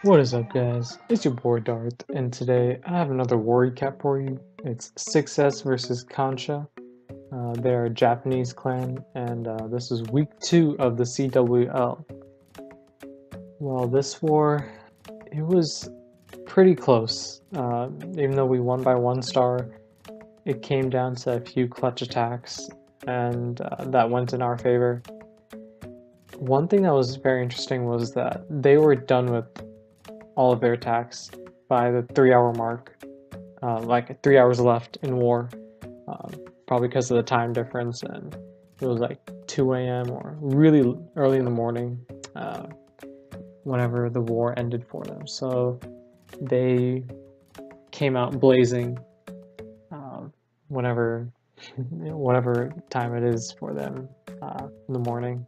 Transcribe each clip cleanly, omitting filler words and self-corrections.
What is up, guys? It's your boy Darth, and today I have another war recap for you. It's Schlitzes versus Kansha. They're a Japanese clan, and this is week 2 of the CWL. Well, this war, it was pretty close. Even though we won by 1 star, it came down to a few clutch attacks, and that went in our favor. One thing that was very interesting was that they were done with all of their attacks by the 3-hour mark, like 3 hours left in war, probably because of the time difference, and it was like 2 a.m. or really early in the morning whenever the war ended for them. So they came out blazing whenever whatever time it is for them in the morning,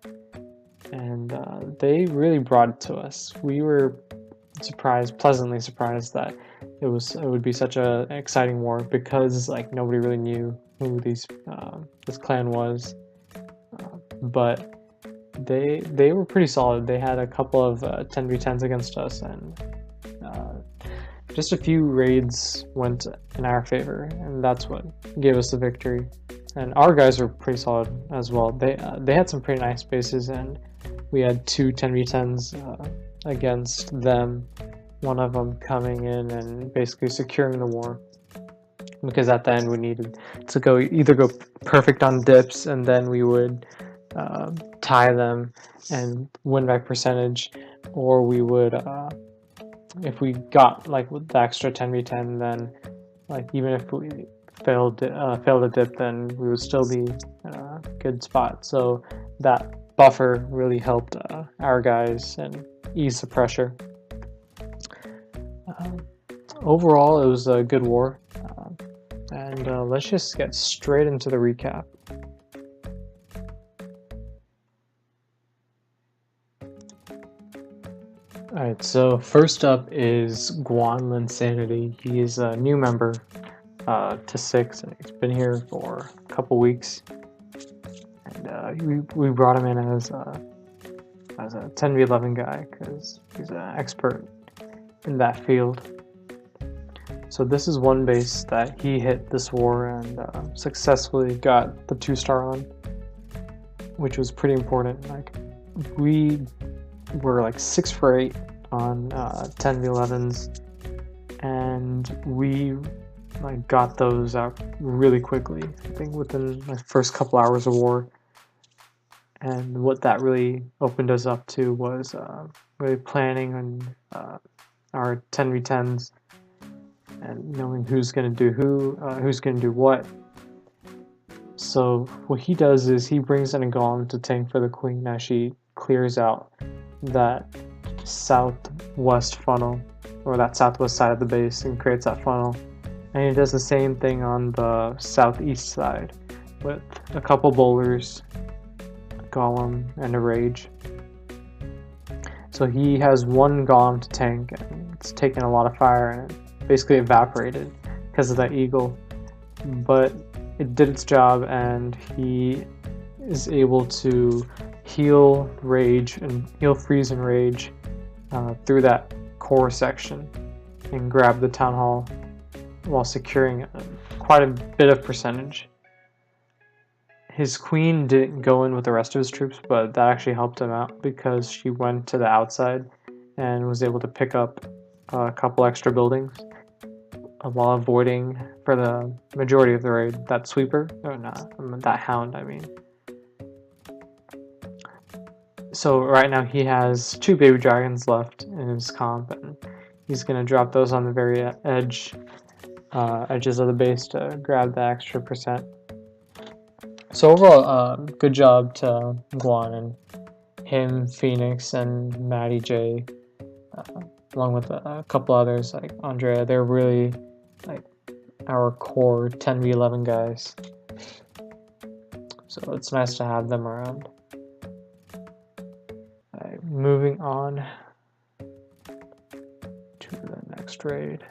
and they really brought it to us. We were pleasantly surprised that it would be such a exciting war, because like nobody really knew who this clan was, but they were pretty solid. They had a couple of 10v10s against us, and just a few raids went in our favor, and that's what gave us the victory. And our guys were pretty solid as well. They had some pretty nice bases, and we had 2 10v10s against them, one of them coming in and basically securing the war, because at the end we needed to either go perfect on dips, and then we would tie them and win by percentage, or we would if we got like with the extra 10v10, then like even if we failed a dip, then we would still be in a good spot. So that buffer really helped our guys and ease the pressure. Overall, it was a good war, and let's just get straight into the recap. Alright, so first up is Guan Lin Sanity. He is a new member to 6, and he's been here for a couple weeks. And we brought him in as a 10v11 guy, because he's an expert in that field. So this is one base that he hit this war and successfully got the 2-star on, which was pretty important. Like, we were like 6 for 8 on 10v11s, and we like got those out really quickly, I think within the first couple hours of war. And what that really opened us up to was really planning on our 10v10s and knowing who's going to do who's going to do what. So what he does is he brings in a golem to tank for the queen as she clears out that southwest funnel, or that southwest side of the base, and creates that funnel. And he does the same thing on the southeast side with a couple bowlers, a golem, and a rage. So he has one golem to tank, and it's taken a lot of fire, and it basically evaporated because of that eagle. But it did its job, and he is able to heal rage and heal freeze and rage through that core section and grab the town hall while securing quite a bit of percentage. His queen didn't go in with the rest of his troops, but that actually helped him out, because she went to the outside and was able to pick up a couple extra buildings while avoiding, for the majority of the raid, that sweeper, or not, that hound, I mean. So right now he has 2 baby dragons left in his comp, and he's going to drop those on the very edges of the base to grab the extra percent. So overall, good job to Guan and him, Phoenix, and Maddy J, along with a couple others like Andrea. They're really like our core 10v11 guys. So it's nice to have them around. Moving on to the next raid.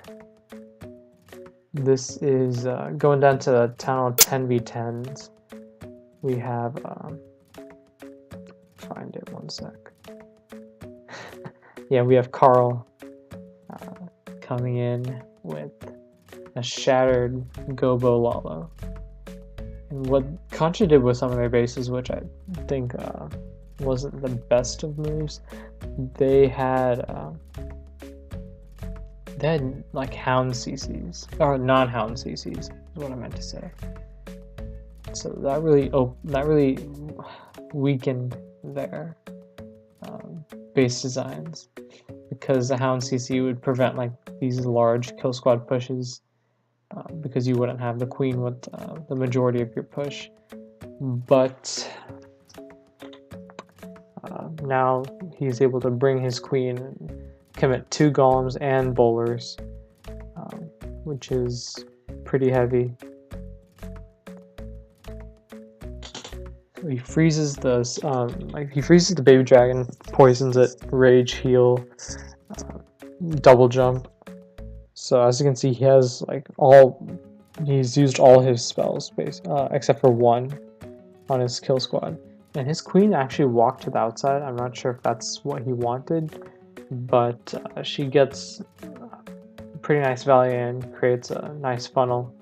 This is going down to the town of 10v10s. We have, find it one sec. Yeah, we have Carl coming in with a shattered Gobo Lalo. And what Kansha did with some of their bases, which I think wasn't the best of moves, they had like Hound CCs, or non-Hound CCs is what I meant to say. So that really weakened their base designs, because the Hound CC would prevent like these large kill squad pushes, because you wouldn't have the queen with the majority of your push. But now he's able to bring his queen and commit 2 golems and bowlers, which is pretty heavy. So he freezes the baby dragon, poisons it, rage, heal, double jump. So as you can see, he's used all his spells except for one on his kill squad. And his queen actually walked to the outside. I'm not sure if that's what he wanted, but she gets pretty nice value and creates a nice funnel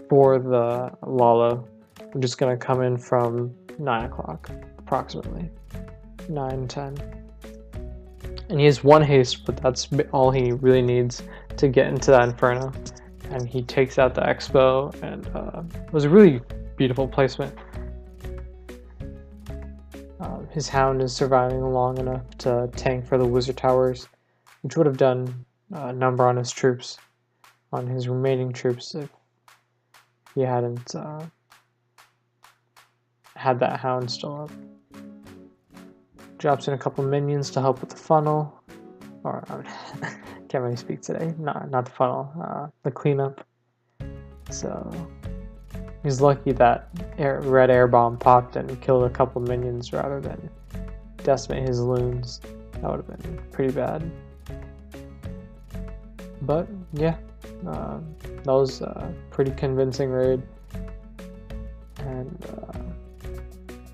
for the Lalo. I'm just going to come in from 9 o'clock, approximately 9, 10. And he has 1 haste, but that's all he really needs to get into that Inferno. And he takes out the Expo, and it was a really beautiful placement. His Hound is surviving long enough to tank for the Wizard Towers, which would have done a number on his troops, on his remaining troops, if he hadn't had that Hound still up. Drops in a couple minions to help with the funnel, or can't really speak today. Not the funnel, the cleanup. So he's lucky that red air bomb popped and killed a couple minions rather than decimate his loons. That would have been pretty bad. But yeah, that was a pretty convincing raid. And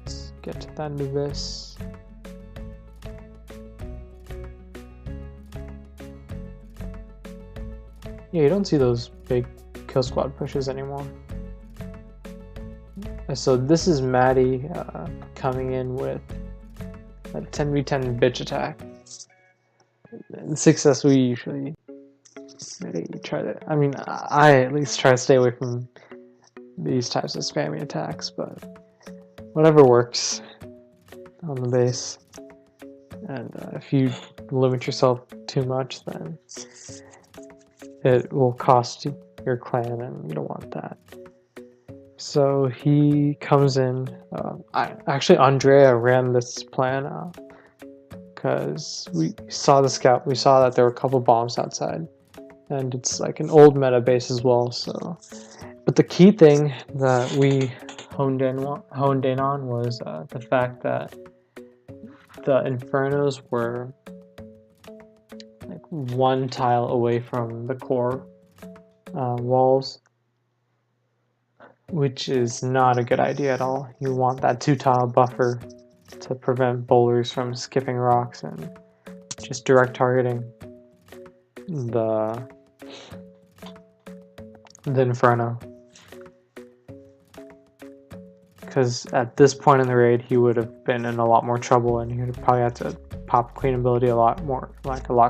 let's get to the end of this. Yeah, you don't see those big kill squad pushes anymore. So this is Maddy coming in with a 10v10 bitch attack. In success, we usually try to, I at least try to stay away from these types of spammy attacks, but whatever works on the base. And if you limit yourself too much, then it will cost your clan, and you don't want that. So he comes in. Actually, Andrea ran this plan because we saw the scout. We saw that there were a couple bombs outside, and it's like an old meta base as well. So, but the key thing that we honed in on was the fact that the Infernos were like 1 tile away from the core walls, which is not a good idea at all. You want that 2 tile buffer to prevent bowlers from skipping rocks and just direct targeting the Inferno. Because at this point in the raid, he would have been in a lot more trouble, and he would have probably had to pop queen ability a lot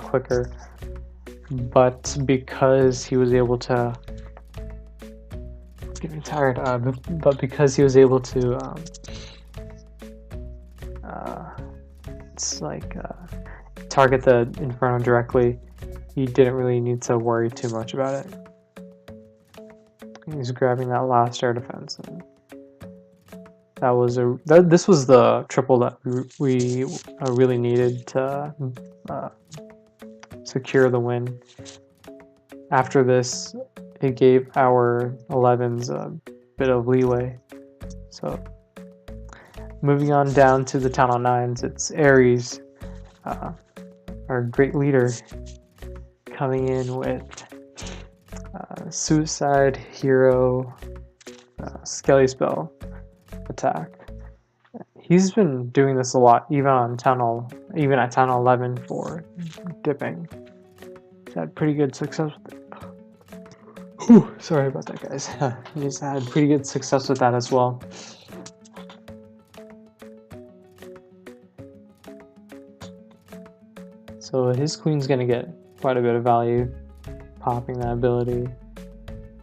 quicker. But because he was able to, getting tired. But because he was able to, target the Inferno directly, he didn't really need to worry too much about it. He's grabbing that last air defense, and this was the triple that we really needed to secure the win. After this, it gave our 11s a bit of leeway. So moving on down to the Town Hall 9s, it's Ares, our great leader, coming in with Suicide Hero Skelly spell attack. He's been doing this a lot, even at Town Hall 11 for dipping. had pretty good success with it. Whew, sorry about that, guys. He's had pretty good success with that as well. So his queen's gonna get quite a bit of value, popping that ability.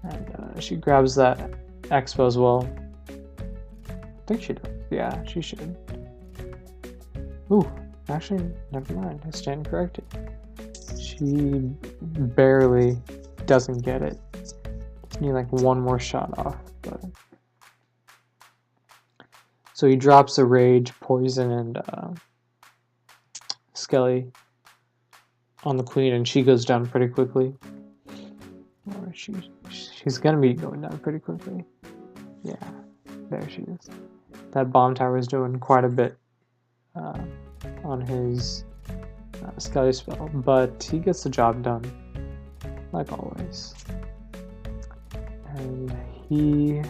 And she grabs that expo as well. I think she does. Yeah, she should. Ooh, actually, never mind. I stand corrected. She barely doesn't get it. Just need like one more shot off. But... So he drops a Rage, Poison, and Skelly on the queen, and she goes down pretty quickly. Or she's gonna be going down pretty quickly. Yeah, there she is. That bomb tower is doing quite a bit on his Skelly spell, but he gets the job done, like always. And he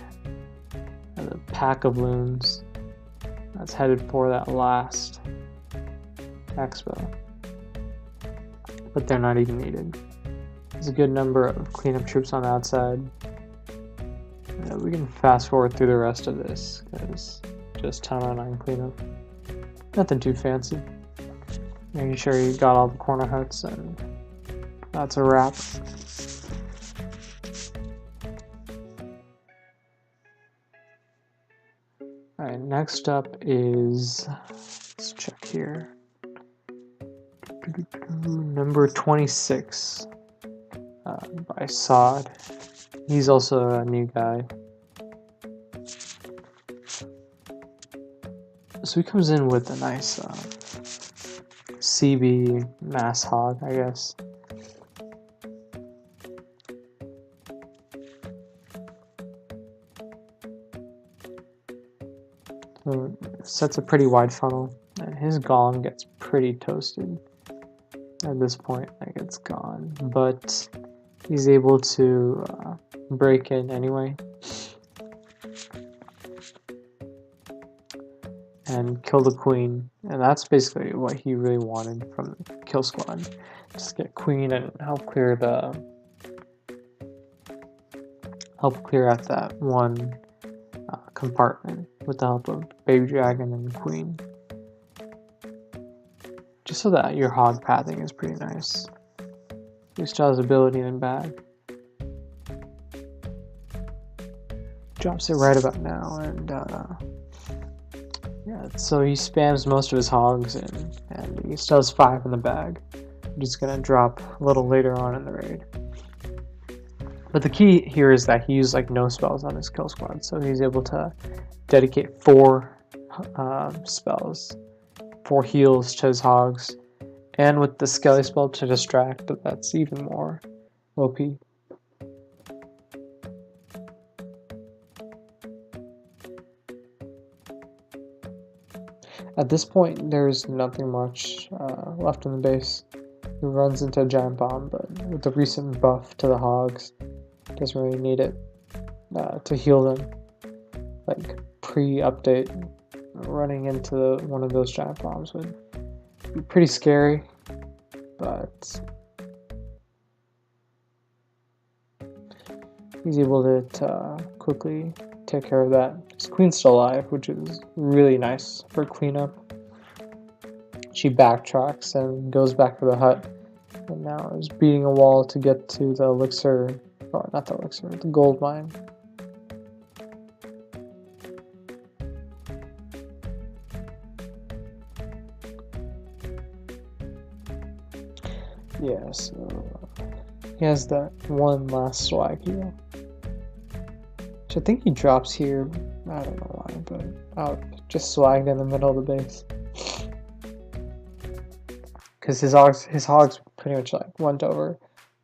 has a pack of loons that's headed for that last expo, but they're not even needed. There's a good number of cleanup troops on the outside. We can fast forward through the rest of this, because just 10 out of 9 cleanup. Nothing too fancy. Making sure you got all the corner huts, and that's a wrap. Alright, next up is, let's check here. Number 26 by Sod. He's also a new guy. So he comes in with a nice CB mass hog, I guess. So sets a pretty wide funnel, and his golem gets pretty toasted at this point. Like, it's gone, but he's able to break in anyway and kill the queen, and that's basically what he really wanted from the kill squad. Just get queen and help clear out that one compartment with the help of baby dragon and queen, just so that your hog pathing is pretty nice. He still has ability in bag. Drops it right about now, and yeah, so he spams most of his hogs in, and he still has 5 in the bag, which is going to drop a little later on in the raid. But the key here is that he used like no spells on his kill squad, so he's able to dedicate 4 spells, 4 heals to his hogs, and with the Skelly spell to distract, that's even more OP. At this point, there's nothing much left in the base. He runs into a giant bomb, but with the recent buff to the hogs, doesn't really need it to heal them. Like pre-update, running into one of those giant bombs would be pretty scary, but he's able to quickly take care of that. His queen's still alive, which is really nice for cleanup. She backtracks and goes back to the hut, and now is beating a wall to get to the elixir, or not the elixir, the gold mine. Yeah, so he has that one last swag here, which I think he drops here. I don't know why, but out just swagged in the middle of the base, because his hogs pretty much like went over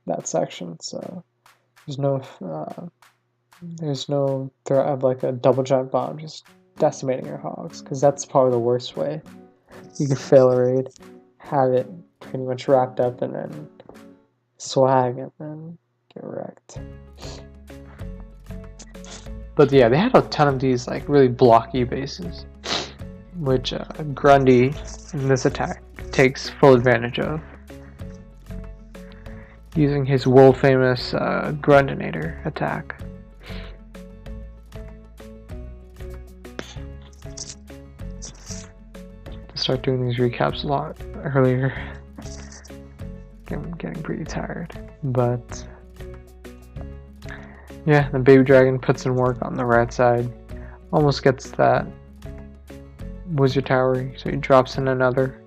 that section, so there's no threat of like a double giant bomb just decimating your hogs, because that's probably the worst way you could fail a raid. Have it pretty much wrapped up and then swag and then get wrecked. But yeah, they had a ton of these like really blocky bases, which Grundy in this attack takes full advantage of. using his world famous Grundinator attack. Start doing these recaps a lot earlier. I'm getting pretty tired, but yeah, the baby dragon puts in work on the right side, almost gets that wizard tower, so he drops in another.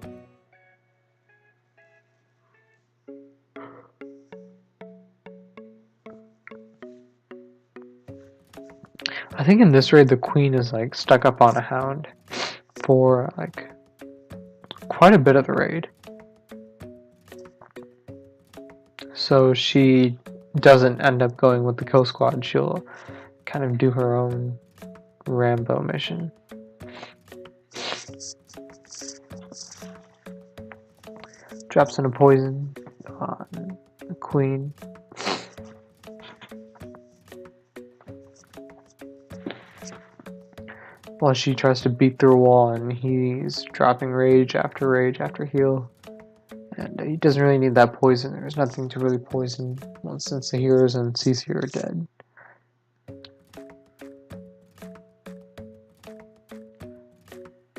I think in this raid the queen is like stuck up on a hound for like quite a bit of the raid. So she doesn't end up going with the kill squad. She'll kind of do her own Rambo mission. Drops in a poison on the queen. While she tries to beat through a wall, and he's dropping rage after heal. And he doesn't really need that poison. There's nothing to really poison since the heroes and CC are dead.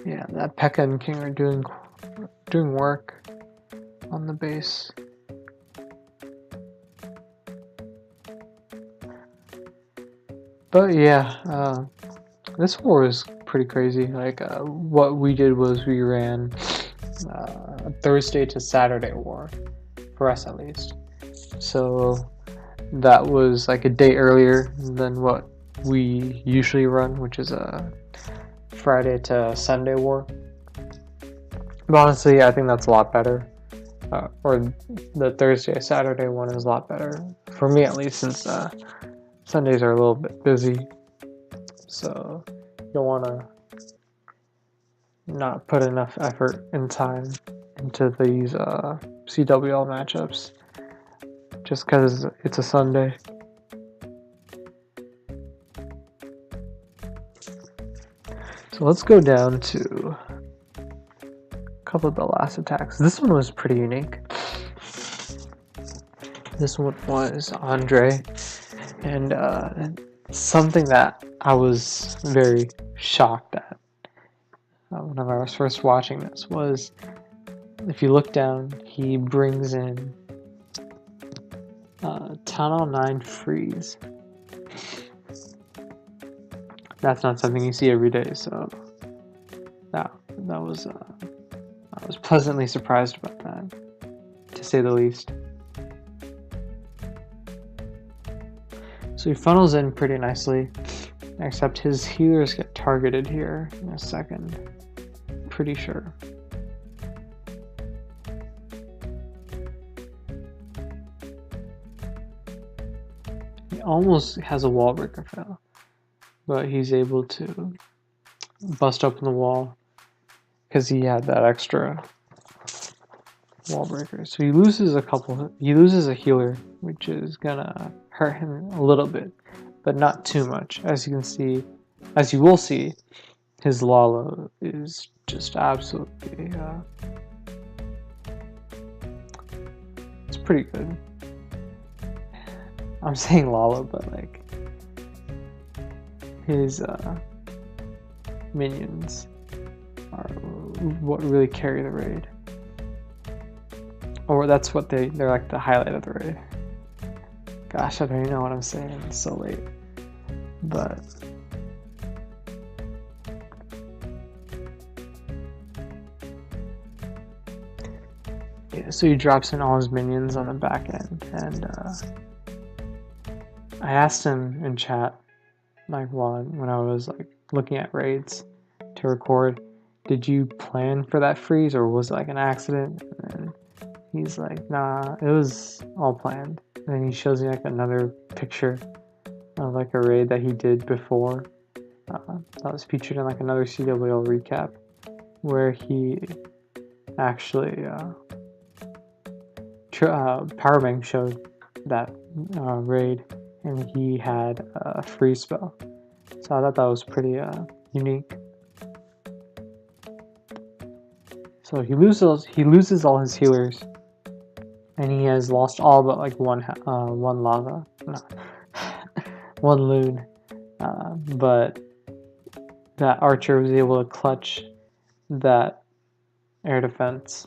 Yeah, that P.E.K.K.A and King are doing work on the base. But yeah, this war is pretty crazy. Like what we did was we ran a Thursday to Saturday war, for us at least. So that was like a day earlier than what we usually run, which is a Friday to Sunday war. But honestly, I think that's a lot better. Or the Thursday Saturday one is a lot better for me, at least, since Sundays are a little bit busy. So you don't want to not put enough effort and time into these CWL matchups just because it's a Sunday. So let's go down to a couple of the last attacks. This one was pretty unique. This one was Andre, and something that I was very shocked at whenever I was first watching this was, if you look down, he brings in Town Hall 9 freeze. That's not something you see every day, so that was I was pleasantly surprised about that, to say the least. So he funnels in pretty nicely, except his healers get targeted here in a second. Pretty sure. He almost has a wall breaker fail, but he's able to bust open the wall because he had that extra wall breaker. So he loses a healer, which is gonna hurt him a little bit, but not too much. As you will see, his Lalo is just absolutely it's pretty good. I'm saying Lalo, but like his minions are what really carry the raid. Or that's what they're like the highlight of the raid. Gosh, I don't even know what I'm saying. It's so late. But yeah, so he drops in all his minions on the back end, and I asked him in chat, like when I was like looking at raids to record, did you plan for that freeze or was it like an accident? And he's like, nah, it was all planned. And then he shows me like another picture of like a raid that he did before that was featured in like another CWL recap, where he actually Powerbank showed that raid, and he had a free spell. So I thought that was pretty unique. So he loses all his healers, and he has lost all but like one lava, no, one loon. But that archer was able to clutch that air defense,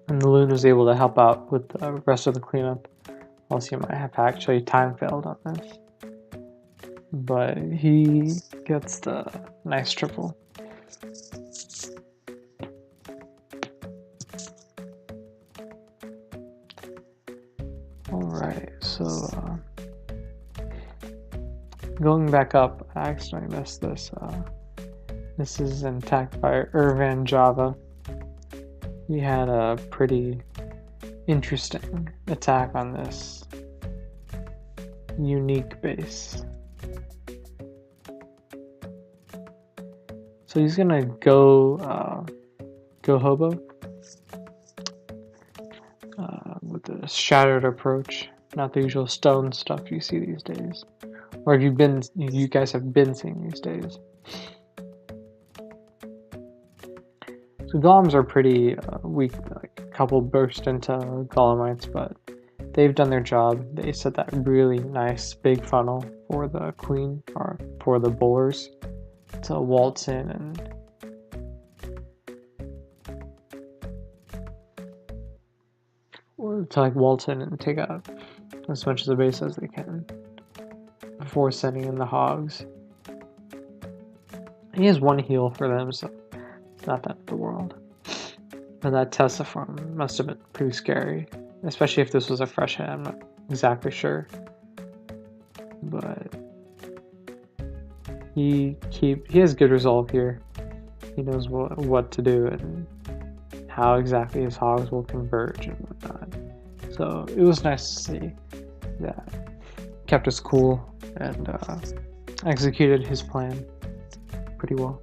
and the loon was able to help out with the rest of the cleanup. Else he might have actually time failed on this. But he gets the nice triple. Alright, so going back up, I accidentally missed this. This is an attack by Irvan Java. He had a pretty interesting attack on this unique base. So he's gonna go hobo with a shattered approach, not the usual stone stuff you see these days, or if you guys have been seeing these days. So golems are pretty weak. Like a couple burst into golemites, but they've done their job. They set that really nice big funnel for the queen, or for the bowlers, to waltz in and take out as much of the base as they can before sending in the hogs. He has one heal for them, so it's not that the world. But that Tesla farm must have been pretty scary, especially if this was a fresh hit. I'm not exactly sure, but he has good resolve here. He knows what to do and how exactly his hogs will converge and whatnot. So it was nice to see that he kept us cool and executed his plan pretty well.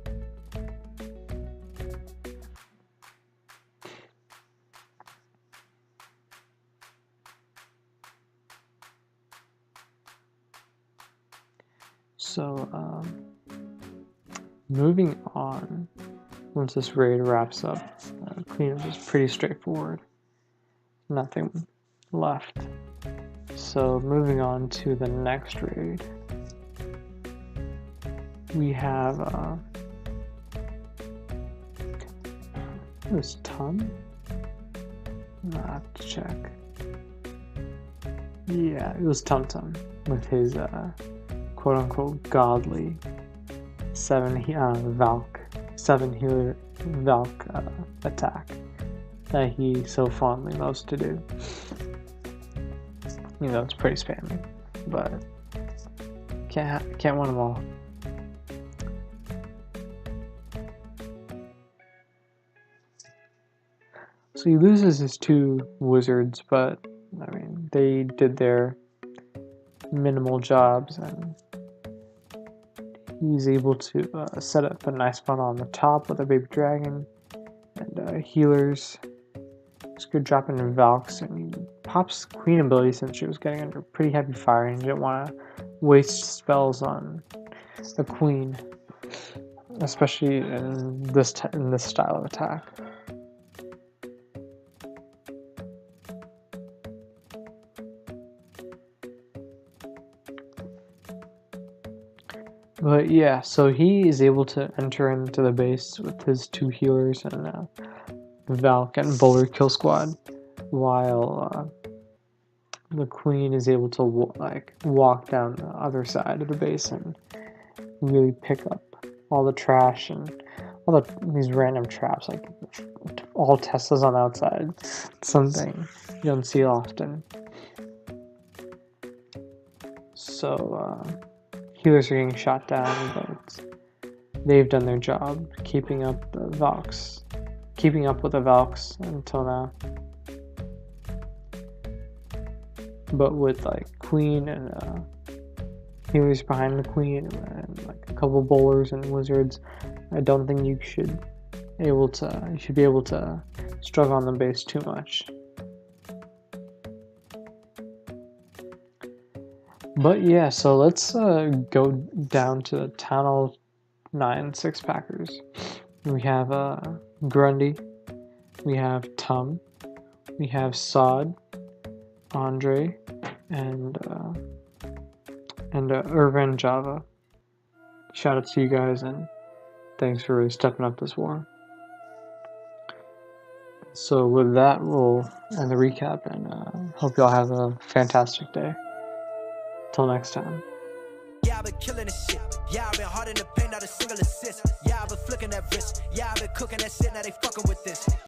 So moving on, once this raid wraps up, cleanup is pretty straightforward. Nothing left. So moving on to the next raid, we have it was Tum? I have to check. Yeah, it was Tum with his quote-unquote godly 7 healer Valk attack that he so fondly loves to do. You know, it's pretty spammy, but can't win them all. So he loses his 2 wizards, but I mean, they did their minimal jobs, and he's able to set up a nice funnel on the top with a baby dragon and healers. It's good dropping in Valks, and he pops Queen ability since she was getting under pretty heavy fire and he didn't want to waste spells on the Queen, especially in this style of attack. But yeah, so he is able to enter into the base with his 2 healers and Valk and Bowler kill squad, while the Queen is able to walk down the other side of the base and really pick up all the trash and all these random traps, like all Teslas on the outside. Something you don't see often. So healers are getting shot down, but they've done their job keeping up with the Valks until now. But with like Queen and healers behind the Queen and like a couple bowlers and wizards, I don't think you should be able to struggle on the base too much. But yeah, so let's go down to Town Hall 9 6-packers. We have Grundy, we have Tum, we have Saad, Andre, and Irvin Java. Shout out to you guys, and thanks for really stepping up this war. So with that, we'll end the recap, and hope y'all have a fantastic day. Till next time. Yeah, I've been killing this shit. Yeah, I've been hard in the paint, not a single assist. Yeah, I've been flicking that wrist. Yeah, I've been cooking that shit, now they fucking with this.